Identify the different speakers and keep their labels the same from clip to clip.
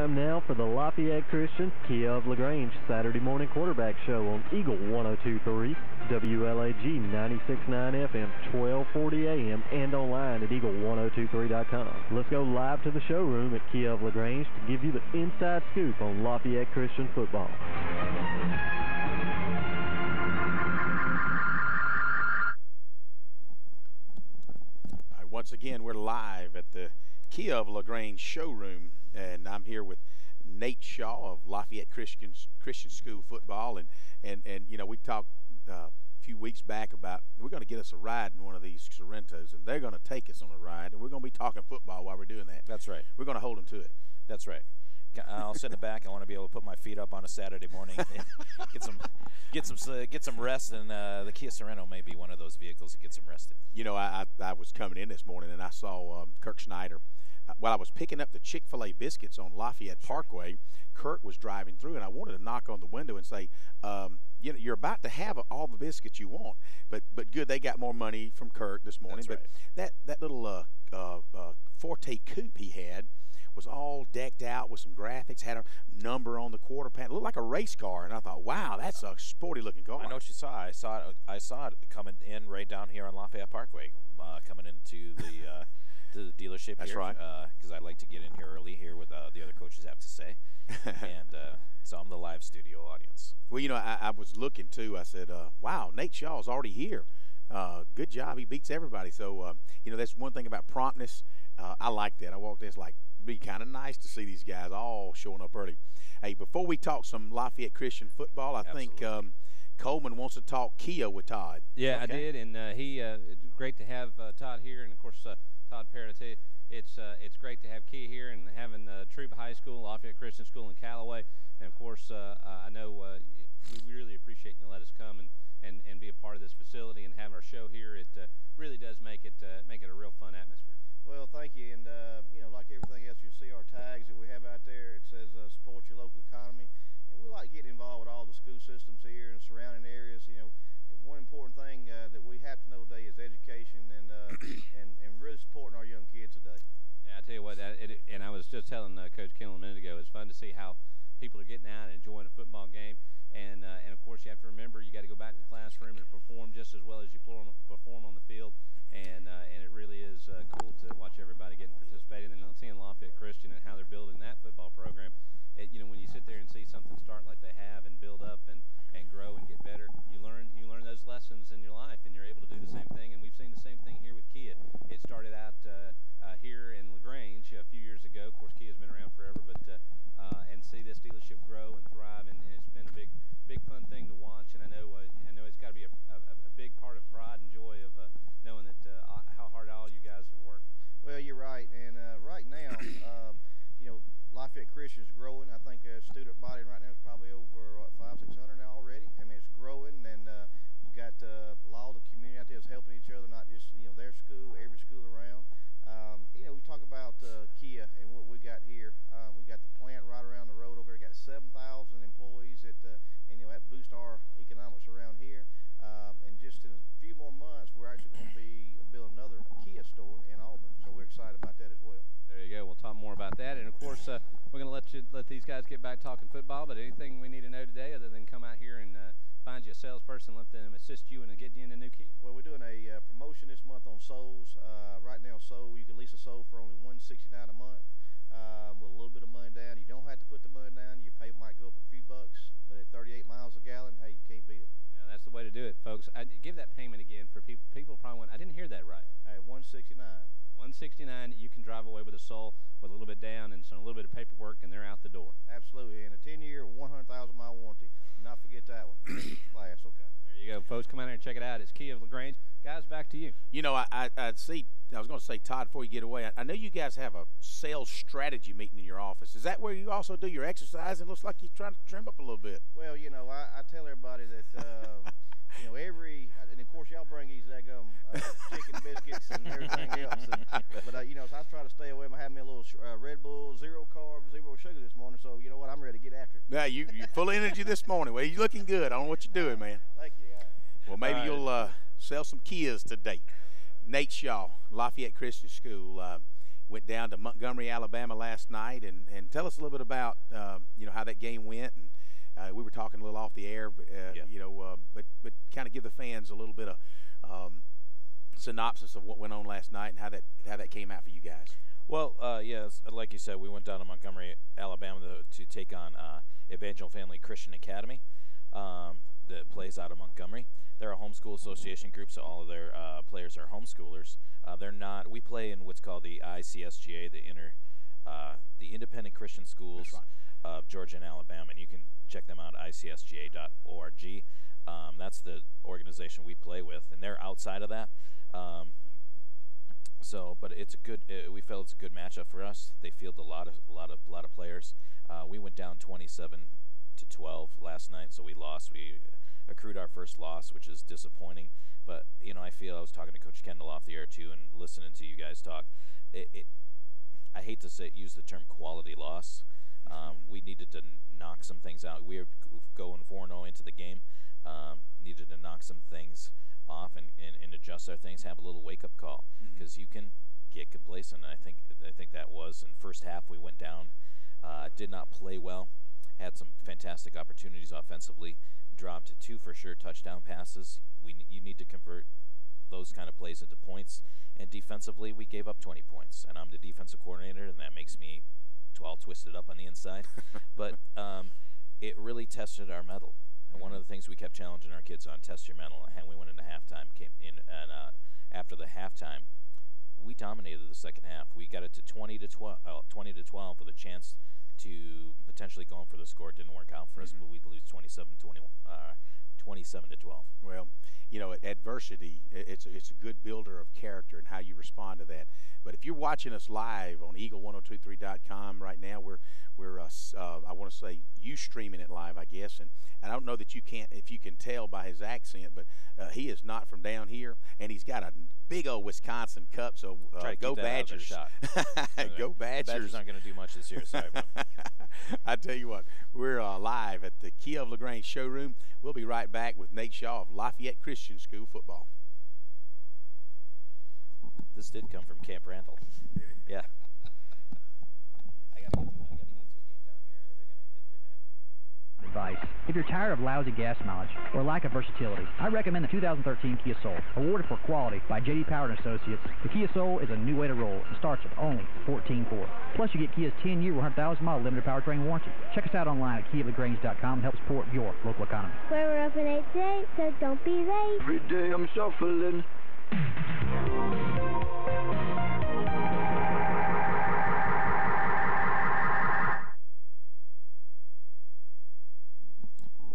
Speaker 1: time now for the Lafayette Christian Kia of LaGrange Saturday morning quarterback show on Eagle 102.3, WLAG 96.9 FM, 1240 AM, and online at eagle1023.com. Let's go live to the showroom at Kia of LaGrange to give you the inside scoop on Lafayette Christian football.
Speaker 2: Once again, we're live at the Kia of LaGrange showroom, and I'm here with Nate Shaw of Lafayette Christian School football, and you know, we talked a few weeks back about we're going to get us a ride in one of these Sorrentos, and they're going to take us on a ride, and we're going to be talking football while we're doing that.
Speaker 3: That's right.
Speaker 2: We're going to hold them to it.
Speaker 3: That's right. I'll sit in the back. I want to be able to put my feet up on a Saturday morning, and get some rest, and the Kia Sorrento may be one of those vehicles that gets some rest in.
Speaker 2: You know, I was coming in this morning and I saw Kirk Schneider. While I was picking up the Chick-fil-A biscuits on Lafayette Parkway, Kirk was driving through, and I wanted to knock on the window and say, you know, you're about to have all the biscuits you want, but good, they got more money from Kirk this morning.
Speaker 3: That's right.
Speaker 2: That little Forte coupe he had was all decked out with some graphics, had a number on the quarter panel, looked like a race car, and I thought, wow, that's a sporty-looking car.
Speaker 3: I know what you saw. I saw it coming in right down here on Lafayette Parkway, coming into the to the dealership.
Speaker 2: That's
Speaker 3: here,
Speaker 2: right.
Speaker 3: Because I like to get in here early, hear what the other coaches have to say, and so I'm the live studio audience.
Speaker 2: Well, you know, I was looking too. I said, wow, Nate Shaw's already here. Good job. He beats everybody. So, you know, that's one thing about promptness. I like that. I walked there, it's like, it'd be kind of nice to see these guys all showing up early. Hey, before we talk some Lafayette Christian football, I think Coleman wants to talk Kia with Todd.
Speaker 4: Yeah, okay. I did, and it's great to have Todd here, and of course Todd Parrott. I tell you, it's great to have Kia here, and having Trouba High School, Lafayette Christian School in Callaway, and of course I know we really appreciate you let us come and be a part of this facility and have our show here. It really does make it a real fun atmosphere.
Speaker 5: Well, thank you, and you know, like everything else, you see our tags that we have out there. It says support your local economy, and we like getting involved with all the school systems here and surrounding areas. You know, one important thing that we have to know today is education and really supporting our young kids today.
Speaker 4: Yeah, I tell you what, and I was just telling Coach Kendall a minute ago, it's fun to see how people are getting out and enjoying a football game, and of course you have to remember you got to go back to the classroom and perform just as well as you perform on the field. And it really is cool to watch everybody getting participating and seeing Lafayette Christian and how they're building that football program. You know, when you sit there and see something start like they have and build up and grow and get better, you learn those lessons in your life, and you're able to do the same thing. And we've seen the same thing here with Kia. It started out here in LaGrange a few years ago. Of course, Kia's been around forever, but and see this dealership grow and thrive, and it's been a big fun thing to watch. And I know it's got to be a big part of pride and joy of knowing that how hard all you guys have worked.
Speaker 5: Well, you're right, and right now, you know, Lafayette Christian is growing. I think student body right now is probably over 500-600 now already. I mean, it's growing, and we've got a lot of the community out there is helping each other, not just their school, every school around. You know, we talk about Kia and what we got here. We got the plant right around the road over here. We got 7,000 employees and that boosts our economics around here. And just in a few more months, we're actually going to be building another Kia store in Auburn. So we're excited about that as well.
Speaker 4: There you go. We'll talk more about that. And of course, we're going to let these guys get back talking football. But anything we need to know today, other than come out here and find you a salesperson, let them assist you and get you in a new Kia.
Speaker 5: Well, we're doing a promotion this month on Souls. Right now, you can lease a Soul for only $169 a month with a little bit of money down. You don't have to put the money down. Your pay might go up a few bucks, but at 38 miles a gallon, hey, you can't beat it.
Speaker 4: Yeah, that's the way to do it, folks. Give that payment again for people. People probably went, I didn't hear that right.
Speaker 5: At $169.
Speaker 4: $169, you can drive away with a Soul with a little bit down and a little bit of paperwork, and they're out the door.
Speaker 5: Absolutely, and a 10-year, 100,000-mile warranty. Do not forget that one. Class, okay?
Speaker 4: There you go, folks. Come out here and check it out. It's Kia of LaGrange. Guys, back to you.
Speaker 2: You know, I was going to say, Todd, before you get away, I know you guys have a sales strategy meeting in your office. Is that where you also do your exercise? It looks like you're trying to trim up a little bit.
Speaker 5: Well, you know, I tell everybody that, you know, and of course, y'all bring these chicken biscuits and everything else. But, you know, so I try to stay away. I had me a little Red Bull, 0 carbs, 0 sugar this morning. So, you know what, I'm ready to get after it.
Speaker 2: Yeah, you're full of energy this morning. Well, you're looking good. I don't know what you're doing, man.
Speaker 5: Thank you, guys.
Speaker 2: Well, maybe you'll sell some Kias today. Nate Shaw, Lafayette Christian School. went down to Montgomery, Alabama last night, and tell us a little bit about you know, how that game went. And we were talking a little off the air, but you know, but kind of give the fans a little bit of synopsis of what went on last night and how that came out for you guys.
Speaker 3: Well, yes, like you said, we went down to Montgomery, Alabama to take on Evangel Family Christian Academy that plays out of Montgomery. They're a homeschool association group, so all of their players are homeschoolers. They're not. We play in what's called the ICSGA, the Independent Christian Schools of Georgia and Alabama, and you can check them out at icsga.org. That's the organization we play with, and they're outside of that. But it's a good. We felt it's a good matchup for us. They field a lot of players. We went down 27-12 last night, so we lost. We accrued our first loss, which is disappointing. But you know, I was talking to Coach Kendall off the air too, and listening to you guys talk. I hate to use the term quality loss. We needed to knock some things out. We were going 4-0 into the game. Needed to knock some things off and adjust our things, have a little wake-up call, because you can get complacent. And I think that was in first half we went down, did not play well, had some fantastic opportunities offensively, dropped 2 for sure touchdown passes. You need to convert those kind of plays into points, and defensively we gave up 20 points, and I'm the defensive coordinator, and that makes me all twisted up on the inside. But it really tested our mettle. And one of the things we kept challenging our kids on, test your mental, and we went into halftime, after the halftime, we dominated the second half. We got it to 20-12 with a chance to potentially go in for the score. It didn't work out for us, but we'd lose 27-12.
Speaker 2: Well, you know, adversity, it's a good builder of character and how you respond to that. But if you're watching us live on eagle1023.com right now, we're I want to say you streaming it live, I guess, and I don't know that if you can tell by his accent, but he is not from down here, and he's got a big old Wisconsin cup. So go Badgers! Go Badgers!
Speaker 3: The Badgers aren't going to do much this year. Sorry,
Speaker 2: I tell you what, we're live at the Kia of LaGrange showroom. We'll be right back with Nate Shaw of Lafayette Christian School football.
Speaker 3: This did come from Camp Randall. Yeah. I gotta get to a game down here. They're gonna.
Speaker 6: Advice. If you're tired of lousy gas mileage or lack of versatility, I recommend the 2013 Kia Soul. Awarded for quality by J.D. Power & Associates, the Kia Soul is a new way to roll and starts at only $14,400. Plus, you get Kia's 10-year, 100,000-mile limited powertrain warranty. Check us out online at KiaLaGrange.com and help support your local economy.
Speaker 7: Well, we're open 8 today, so don't be late.
Speaker 8: Every day I'm shuffling.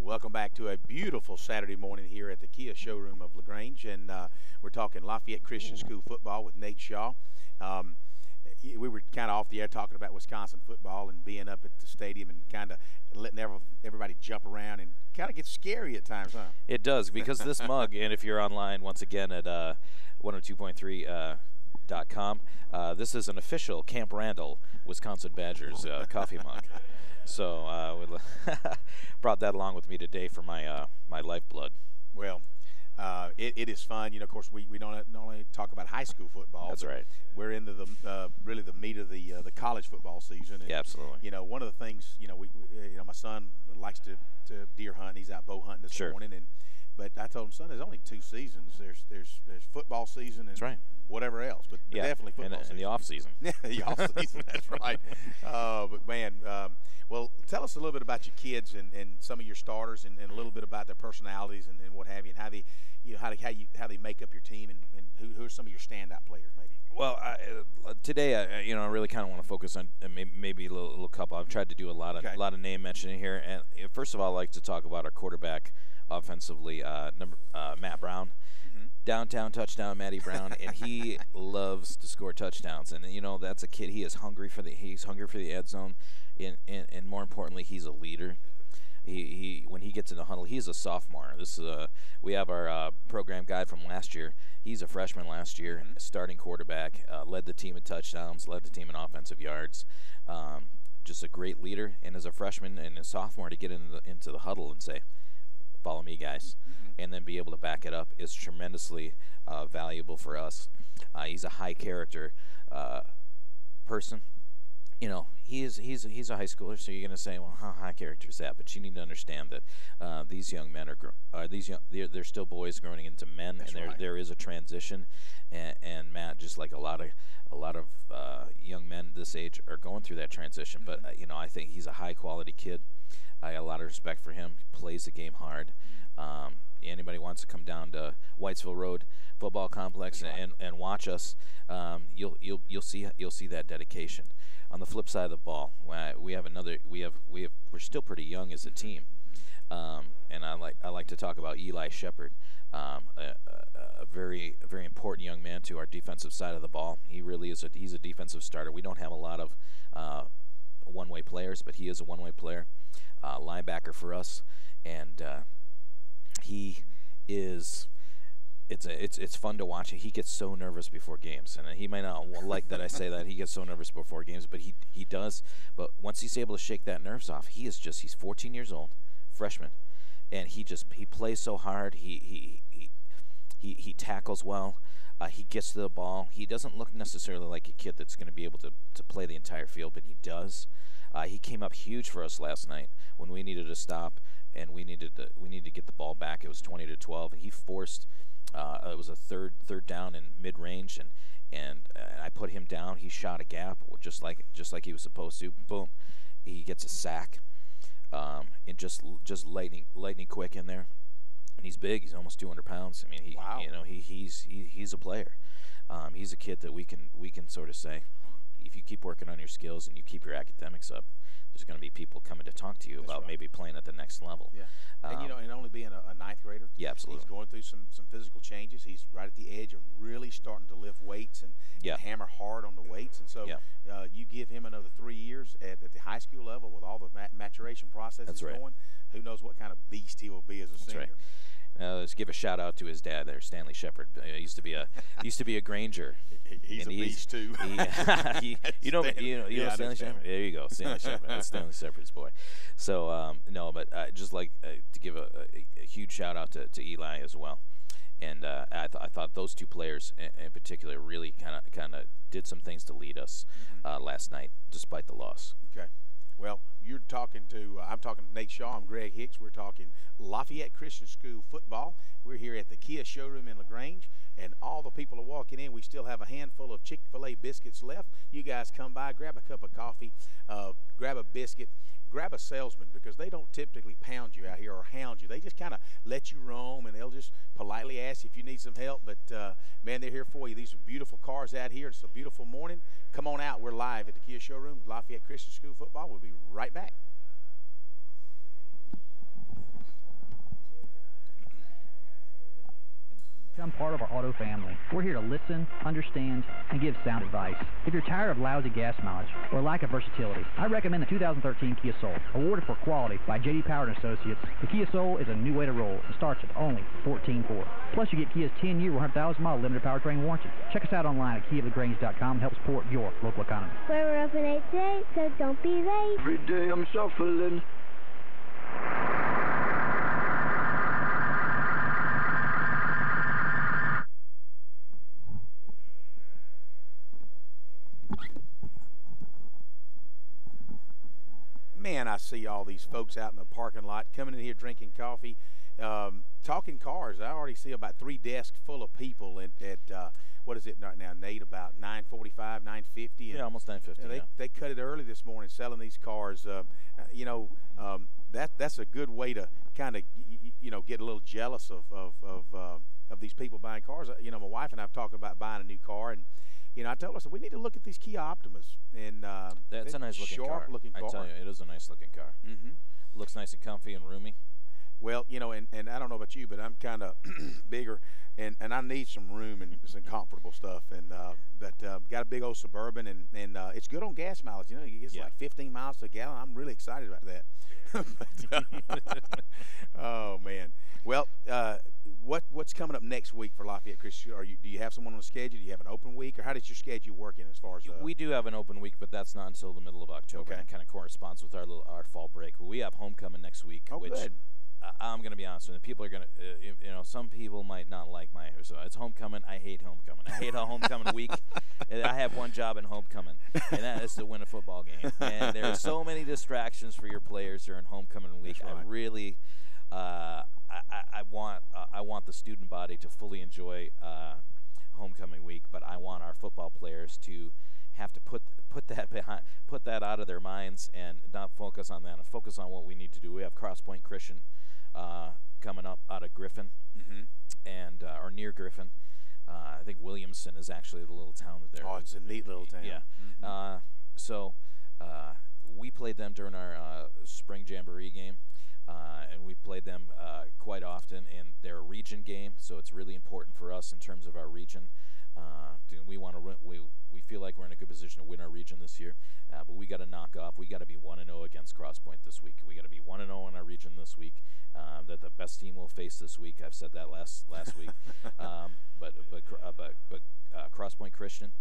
Speaker 2: Welcome back to a beautiful Saturday morning here at the Kia showroom of LaGrange, and we're talking Lafayette Christian School football with Nate Shaw. We were kind of off the air talking about Wisconsin football and being up at the stadium and kind of letting everybody jump around, and kind of gets scary at times, huh?
Speaker 3: It does, because this mug, and if you're online once again at 102.3.com, this is an official Camp Randall Wisconsin Badgers coffee mug. So we brought that along with me today for my my lifeblood.
Speaker 2: Well, it is fun. You know, of course, we don't only talk about high school football.
Speaker 3: That's right.
Speaker 2: We're into the really the meat of the college football season. And,
Speaker 3: yeah, absolutely.
Speaker 2: You know, one of the things, you know, my son likes to deer hunt. He's out bow hunting this morning, but I told him, son, there's only 2 seasons. There's football season and whatever else, but definitely football season.
Speaker 3: And the off season.
Speaker 2: Yeah, the off season. That's right. But man, well, tell us a little bit about your kids and some of your starters, and a little bit about their personalities and what have you, and how they, you know, how they make up your team, and who are some of your standout players, maybe.
Speaker 3: Well, today, I really kind of want to focus on maybe a little couple. I've tried to do a lot of name mentioning here, and first of all, I'd like to talk about our quarterback offensively, Matt Brown. Downtown touchdown, Matty Brown, and he loves to score touchdowns. And you know, that's a kid. He's hungry for the end zone, and more importantly, he's a leader. He when he gets in the huddle, he's a sophomore. This is we have our program guide from last year. He's a freshman last year, starting quarterback, led the team in touchdowns, led the team in offensive yards. Just a great leader, and as a freshman and a sophomore to get into the huddle and say, "Follow me, guys," and then be able to back it up is tremendously valuable for us. He's a high character person. You know, he's a high schooler, so you're going to say, well, how high character is that? But you need to understand that these young men they're still boys growing into men,
Speaker 2: That's
Speaker 3: and
Speaker 2: right.
Speaker 3: there is a transition. And Matt, just like a lot of young men this age are going through that transition. But you know, I think he's a high quality kid. I got a lot of respect for him. He plays the game hard. Anybody wants to come down to Whitesville Road Football Complex and watch us, you'll see that dedication. On the flip side of the ball, we're still pretty young as a team, and I like to talk about Eli Shepard, a very important young man to our defensive side of the ball. He really is he's a defensive starter. We don't have a lot of one-way players, but he is a one-way player, linebacker for us, and he is. It's fun to watch. He gets so nervous before games, and he might not like that I say that. He gets so nervous before games, but he does. But once he's able to shake that nerves off, he's 14 years old, freshman, and he plays so hard. He tackles well. He gets to the ball. He doesn't look necessarily like a kid that's going to be able to play the entire field, but he does. He came up huge for us last night when we needed to stop, and we needed to get the ball back. It was 20-12, and he forced. It was a third down in mid-range, and I put him down. He shot a gap just like he was supposed to. Boom, he gets a sack, and just lightning quick in there. And he's big. He's almost 200 pounds. I mean,
Speaker 2: Wow.
Speaker 3: You know, he's a player. He's a kid that we can sort of say, if you keep working on your skills and you keep your academics up, there's going to be people coming to talk to you about maybe playing at the next level.
Speaker 2: Yeah. And, you know, and only being a ninth grader,
Speaker 3: yeah, absolutely.
Speaker 2: He's going through some physical changes. He's right at the edge of really starting to lift weights and hammer hard on the weights. And so you give him another 3 years at the high school level with all the maturation processes going, who knows what kind of beast he will be as a senior.
Speaker 3: Right. Let's give a shout out to his dad there, Stanley Shepard. He used to be a Granger.
Speaker 2: He's a beast too.
Speaker 3: You know Stanley Shepard. There you go, Stanley Shepard. That's Stanley Shepard's boy. So no, but just like to give a huge shout out to Eli as well. And I thought those two players in particular really kind of did some things to lead us last night, despite the loss.
Speaker 2: Okay. Well, you're talking to, I'm talking to Nate Shaw. I'm Greg Hicks. We're talking Lafayette Christian School football. We're here at the Kia showroom in LaGrange, and all the people are walking in. We still have a handful of Chick-fil-A biscuits left. You guys come by, grab a cup of coffee, grab a biscuit, grab a salesman, because they don't typically pound you out here or hound you. They just kind of let you roam, and they'll just politely ask you if you need some help. But, man, they're here for you. These are beautiful cars out here. It's a beautiful morning. Come on out. We're live at the Kia showroom, Lafayette Christian School football. We'll be right back.
Speaker 6: Become part of our auto family. We're here to listen, understand, and give sound advice. If you're tired of lousy gas mileage or lack of versatility, I recommend the 2013 Kia Soul. Awarded for quality by J.D. Power & Associates, the Kia Soul is a new way to roll and starts at only $14,400. Plus, you get Kia's 10-year, 100,000-mile limited powertrain warranty. Check us out online at KiaLaGrange.com to help support your local economy.
Speaker 7: We're open 8 to 8, so don't be late.
Speaker 8: Every day I'm shuffling.
Speaker 2: Man, I see all these folks out in the parking lot coming in here drinking coffee, talking cars. I already see about 3 desks full of people at what is it right now, Nate, about 9:45, 9:50?
Speaker 3: Yeah, almost 9:50.
Speaker 2: They cut it early this morning selling these cars. You know, that's a good way to kind of, you know, get a little jealous of these people buying cars. You know, my wife and I have talked about buying a new car, and you know, I told her, we need to look at these Kia Optimas. And
Speaker 3: that's a nice looking car.
Speaker 2: I
Speaker 3: tell you, it is a nice looking car. Looks nice and comfy and roomy.
Speaker 2: Well, you know, and I don't know about you, but I'm kind of bigger, and I need some room and some comfortable stuff. And got a big old Suburban, and it's good on gas mileage. You know, it gets like 15 miles to a gallon. I'm really excited about that. Oh man. Well, what's coming up next week for Lafayette Christian? Do you have someone on the schedule? Do you have an open week, or how does your schedule work in as far as?
Speaker 3: We do have an open week, but that's not until the middle of October.
Speaker 2: Okay.
Speaker 3: And kind of corresponds with our fall break. We have homecoming next week,
Speaker 2: good.
Speaker 3: I'm going to be honest with you. People are going to, you know, some people might not like my. So it's homecoming. I hate homecoming. I hate a homecoming week. I have one job in homecoming, and that is to win a football game. And there are so many distractions for your players during homecoming week.
Speaker 2: That's right.
Speaker 3: I really, I want the student body to fully enjoy homecoming week, but I want our football players to have to put that out of their minds and not focus on that and focus on what we need to do. We have Cross Point Christian coming up out of Griffin, and or near Griffin. I think Williamson is actually the little town that they're.
Speaker 2: Oh, it's a neat little town.
Speaker 3: Yeah. So we played them during our spring jamboree game, and we played them quite often. And they're a region game, so it's really important for us in terms of our region. We want to we feel like we're in a good position to win our region this year, but we got to knock off. We got to be 1-0 against Cross Point this week. We got to be 1-0 in our region this week. That the best team we'll face this week. I've said that last week. But Cross Point Christian,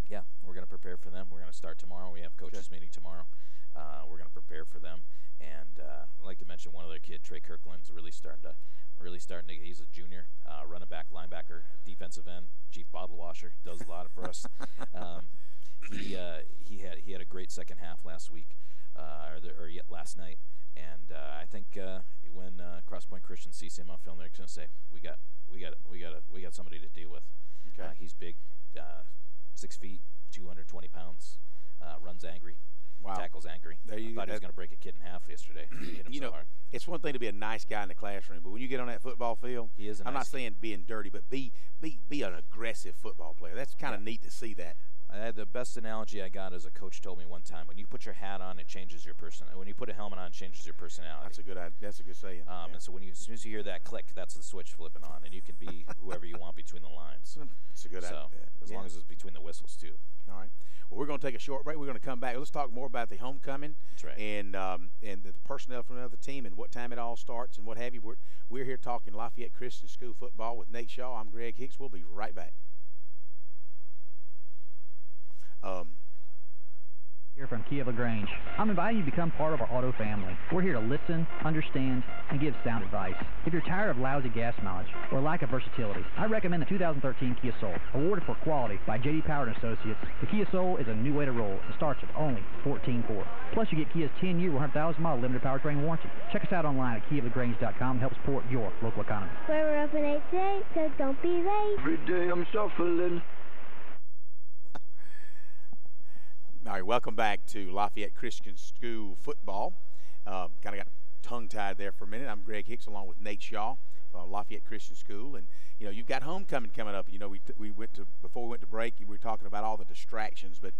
Speaker 3: yeah, we're going to prepare for them. We're going to start tomorrow. We have coaches meeting tomorrow. We're going to prepare for them, and I'd like to mention one other kid, Trey Kirkland's really starting to. He's a junior, running back, linebacker, defensive end, chief bottle washer, does a lot for us. He had a great second half last week, last night, and I think when Cross Point Christian sees him on film, they're going to say, we got somebody to deal with.
Speaker 2: Okay.
Speaker 3: He's big, 6 feet, 220 pounds, runs angry.
Speaker 2: Wow.
Speaker 3: Tackles angry.
Speaker 2: There you
Speaker 3: thought he was going to break a kid in half yesterday. He hit him so hard.
Speaker 2: It's one thing to be a nice guy in the classroom, but when you get on that football field,
Speaker 3: He is a
Speaker 2: I'm
Speaker 3: nice
Speaker 2: not saying being dirty, but be an aggressive football player. That's kind of neat to see that.
Speaker 3: The best analogy I got is a coach told me one time: when you put your hat on, it changes your personality. When you put a helmet on, it changes your personality.
Speaker 2: That's a good saying.
Speaker 3: And so as soon as you hear that click, that's the switch flipping on, and you can be whoever you want between the lines.
Speaker 2: It's a good idea.
Speaker 3: As long as it's between the whistles too.
Speaker 2: All right. Well, we're going to take a short break. We're going to come back. Let's talk more about the homecoming.
Speaker 3: That's right.
Speaker 2: And the personnel from the other team and what time it all starts and what have you. We're here talking Lafayette Christian School football with Nate Shaw. I'm Greg Hicks. We'll be right back.
Speaker 6: Here from Kia of LaGrange. I'm inviting you to become part of our auto family. We're here to listen, understand, and give sound advice. If you're tired of lousy gas mileage or lack of versatility, I recommend the 2013 Kia Soul. Awarded for quality by J.D. Power & Associates, the Kia Soul is a new way to roll and starts at only $14,400. Plus, you get Kia's 10-year, 100,000-mile limited powertrain warranty. Check us out online at KiaofLaGrange.com to help support your local economy.
Speaker 7: We're open 8 today, so don't be late.
Speaker 8: Every day I'm shuffling.
Speaker 2: All right, welcome back to Lafayette Christian School football. Kind of got tongue-tied there for a minute. I'm Greg Hicks along with Nate Shaw, Lafayette Christian School. And, you know, you've got homecoming coming up. You know, before we went to break, we were talking about all the distractions. But,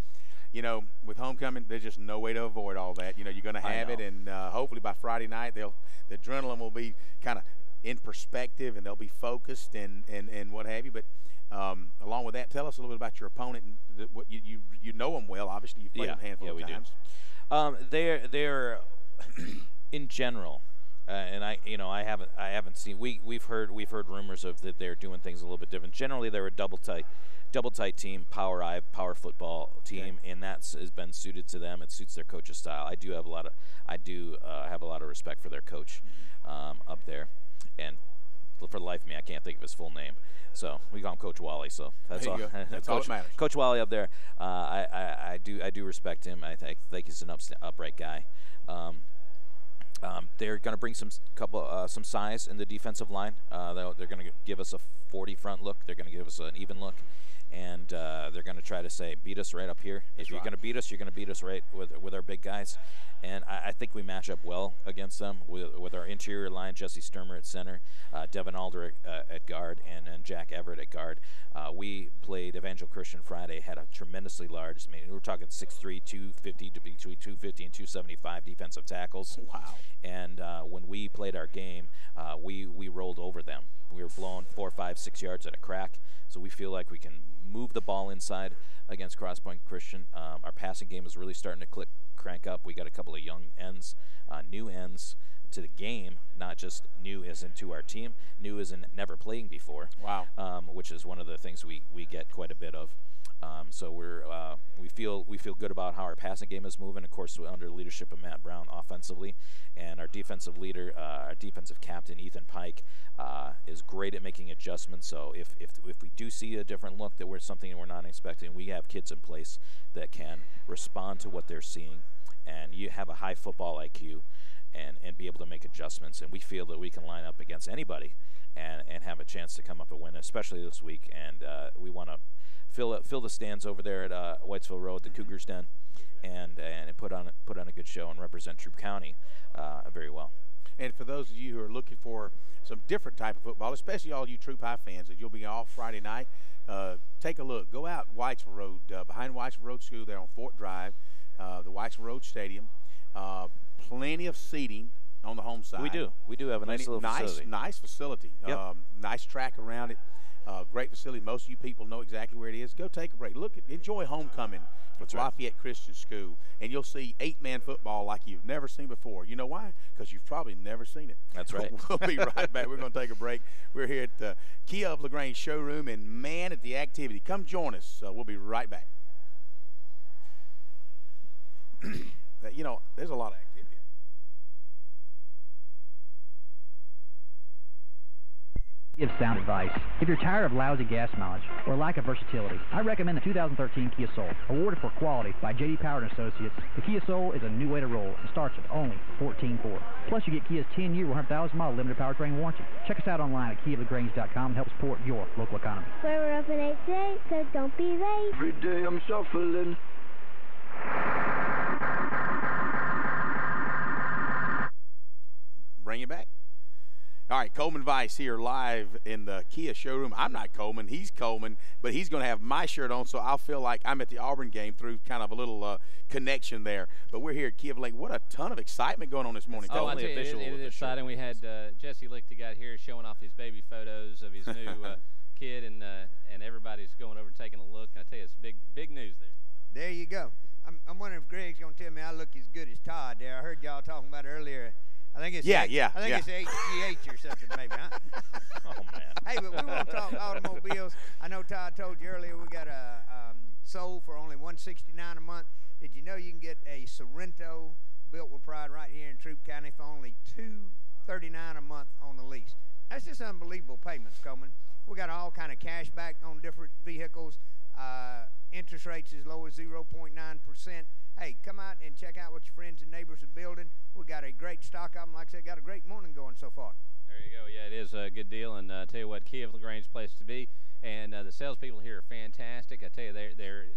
Speaker 2: you know, with homecoming, there's just no way to avoid all that. You know, you're going to have it. And hopefully by Friday night, the adrenaline will be kind of in perspective and they'll be focused and what have you. But along with that, tell us a little bit about your opponent and what you know them well. Obviously, you've played them a handful of times.
Speaker 3: They're in general, and I haven't seen. We've heard rumors of that they're doing things a little bit different. Generally, they're a double tight team, power football team, and has been suited to them. It suits their coach's style. I do have a lot of respect for their coach up there, and for the life of me, I can't think of his full name. So we call him Coach Wally. So that's all.
Speaker 2: That's all that matters.
Speaker 3: Coach Wally up there. I do respect him. I think he's an upright guy. They're going to bring some size in the defensive line. They're going to give us a 40 front look. They're going to give us an even look, and they're going to try to say beat us right up here. If you're going to beat us, you're going to beat us right with our big guys. And I think we match up well against them with our interior line, Jesse Sturmer at center, Devin Alder at guard, and Jack Everett at guard. We played Evangel Christian Friday, had a tremendously large, we're talking 6'3", 250 to between 250 and 275 defensive tackles.
Speaker 2: Wow.
Speaker 3: And when we played our game, we rolled over them. We were blowing 4, 5, 6 yards at a crack. So we feel like we can move the ball inside against Cross Point Christian. Our passing game is really starting to crank up. We got a couple of young ends, new ends to the game, not just new as into our team, new as in never playing before.
Speaker 2: Wow.
Speaker 3: Which is one of the things we get quite a bit of. So we feel good about how our passing game is moving. Of course, under the leadership of Matt Brown offensively, and our defensive leader, our defensive captain Ethan Pike, is great at making adjustments. So if we do see a different look, that we're something we're not expecting, we have kids in place that can respond to what they're seeing, and you have a high football IQ, and be able to make adjustments. And we feel that we can line up against anybody, and have a chance to come up and win, especially this week. And we want to fill the stands over there at Whitesville Road, the Cougars Den, and put on a good show and represent Troup County very well.
Speaker 2: And for those of you who are looking for some different type of football, especially all you Troup High fans, that you'll be off Friday night, take a look. Go out Whitesville Road, behind Whitesville Road School there on Fort Drive, the Whitesville Road Stadium. Plenty of seating on the home side.
Speaker 3: We do have a nice little facility.
Speaker 2: Nice facility.
Speaker 3: Yep.
Speaker 2: Nice track around it. Great facility. Most of you people know exactly where it is. Go take a break. Enjoy homecoming with Lafayette Christian School, and you'll see 8-man football like you've never seen before. You know why? Because you've probably never seen it.
Speaker 3: That's right.
Speaker 2: We'll be right back. We're going to take a break. We're here at the Kia of LaGrange showroom and Man at the Activity. Come join us. We'll be right back. You know, there's a lot of activity.
Speaker 6: Give sound advice. If you're tired of lousy gas mileage or lack of versatility, I recommend the 2013 Kia Soul. Awarded for quality by J.D. Power & Associates, the Kia Soul is a new way to roll and starts at only $14,400. Plus, you get Kia's 10-year, 100,000-mile limited powertrain warranty. Check us out online at KiaLaGrange.com and help support your local economy.
Speaker 7: Where we're open 8 today, so don't be late.
Speaker 8: Every day I'm shuffling.
Speaker 2: Bring it back. All right, Coleman Vice here live in the Kia showroom. I'm not Coleman, he's Coleman, but he's going to have my shirt on, so I'll feel like I'm at the Auburn game through kind of a little connection there. But we're here at Kia of Lake. What a ton of excitement going on this morning.
Speaker 4: Oh,
Speaker 2: Coleman.
Speaker 4: I tell you, it is exciting. We had Jesse Lichty got here showing off his baby photos of his new kid, and everybody's going over and taking a look. I tell you, it's big news there.
Speaker 9: There you go. I'm wondering if Greg's going to tell me I look as good as Todd there. I heard y'all talking about it earlier. I think it's it's HGH or something maybe, huh?
Speaker 3: Oh, man.
Speaker 9: Hey, but we want to talk automobiles. I know Todd told you earlier we got a Soul for only $169 a month. Did you know you can get a Sorrento built with pride right here in Troup County for only $239 a month on the lease? That's just unbelievable payments, Coleman. We got all kind of cash back on different vehicles. Interest rates as low as 0.9%. Hey, come out and check out what your friends and neighbors are building. We got a great stock of them. Like I said, got a great morning going so far.
Speaker 4: There you go. Yeah, it is a good deal. And I tell you what, Kia of LaGrange place to be. And the salespeople here are fantastic. I tell you,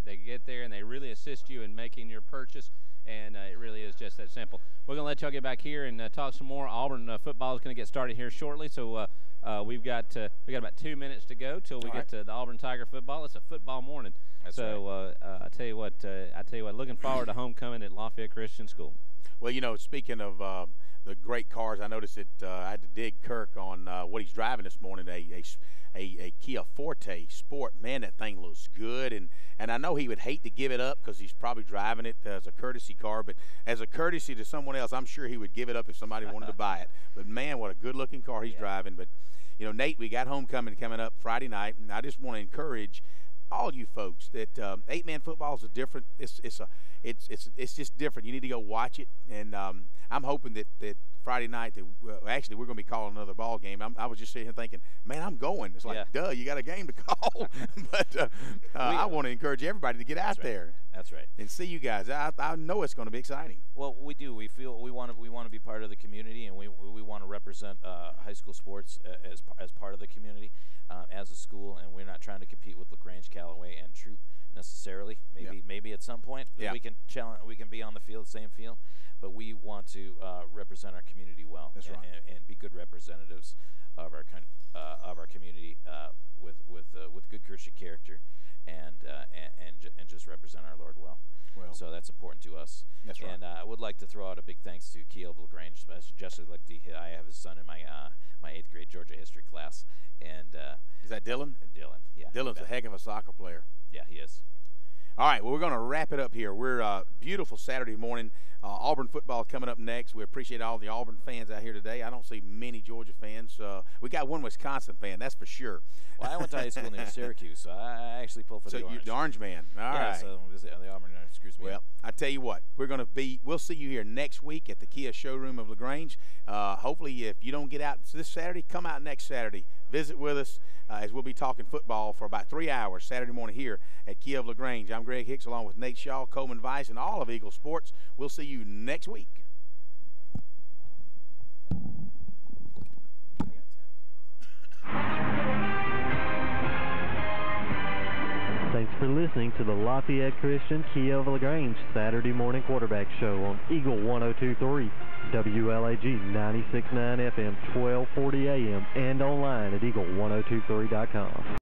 Speaker 4: they get there and they really assist you in making your purchase. And it really is just that simple. We're going to let y'all get back here and talk some more. Auburn football is going to get started here shortly. So we got about 2 minutes to go till we get to the Auburn Tiger football. It's a football morning.
Speaker 3: That's
Speaker 4: so
Speaker 3: right.
Speaker 4: I tell you what, looking forward to homecoming at Lafayette Christian School.
Speaker 2: Well, you know, speaking of the great cars, I noticed that I had to dig Kirk on what he's driving this morning, a Kia Forte Sport. Man, that thing looks good, and I know he would hate to give it up because he's probably driving it as a courtesy car, but as a courtesy to someone else, I'm sure he would give it up if somebody wanted to buy it. But, man, what a good-looking car he's driving. But, you know, Nate, we got homecoming coming up Friday night, and I just want to encourage all you folks that 8-man football is a different. It's just different. You need to go watch it, and I'm hoping that Friday night that actually we're going to be calling another ball game. I was just sitting here thinking, man, I'm going. It's like, duh, you got a game to call. But I want to encourage everybody to get out there.
Speaker 3: That's right.
Speaker 2: And see you guys. I know it's going to be exciting.
Speaker 3: Well, we do. We feel we want to be part of the community, and we want to represent high school sports as part of the community, as a school. And we're not trying to compete with LaGrange, Callaway, and Troup necessarily. Maybe at some point we can challenge. We can be on the field, same field, but we want to represent our community well.
Speaker 2: That's right.
Speaker 3: And be good representatives of our community with good Christian character, and just represent our Lord well. So that's important to us.
Speaker 2: That's right.
Speaker 3: And I would like to throw out a big thanks to Kia of LaGrange, Jesse Lichty. I have his son in my 8th grade Georgia history class, and
Speaker 2: is that Dylan?
Speaker 3: Dylan, yeah.
Speaker 2: Dylan's a heck of a soccer player.
Speaker 3: Yeah, he is.
Speaker 2: All right, well, we're going to wrap it up here. We're beautiful Saturday morning. Auburn football coming up next. We appreciate all the Auburn fans out here today. I don't see many Georgia fans. We got one Wisconsin fan, that's for sure.
Speaker 3: Well, I went to high school near Syracuse, so I actually pulled for the Orange.
Speaker 2: So you're the Orange man. All right.
Speaker 3: So the Auburn screws me
Speaker 2: Well,
Speaker 3: up.
Speaker 2: I tell you what, we'll see you here next week at the Kia showroom of LaGrange. Hopefully, if you don't get out this Saturday, come out next Saturday. Visit with us as we'll be talking football for about 3 hours Saturday morning here at Kia of LaGrange. I'm Greg Hicks along with Nate Shaw, Coleman Vice, and all of Eagle Sports. We'll see you next week.
Speaker 1: Thanks for listening to the Lafayette Christian Kia of LaGrange Saturday morning quarterback show on Eagle 102.3, WLAG 96.9 FM, 1240 AM, and online at eagle1023.com.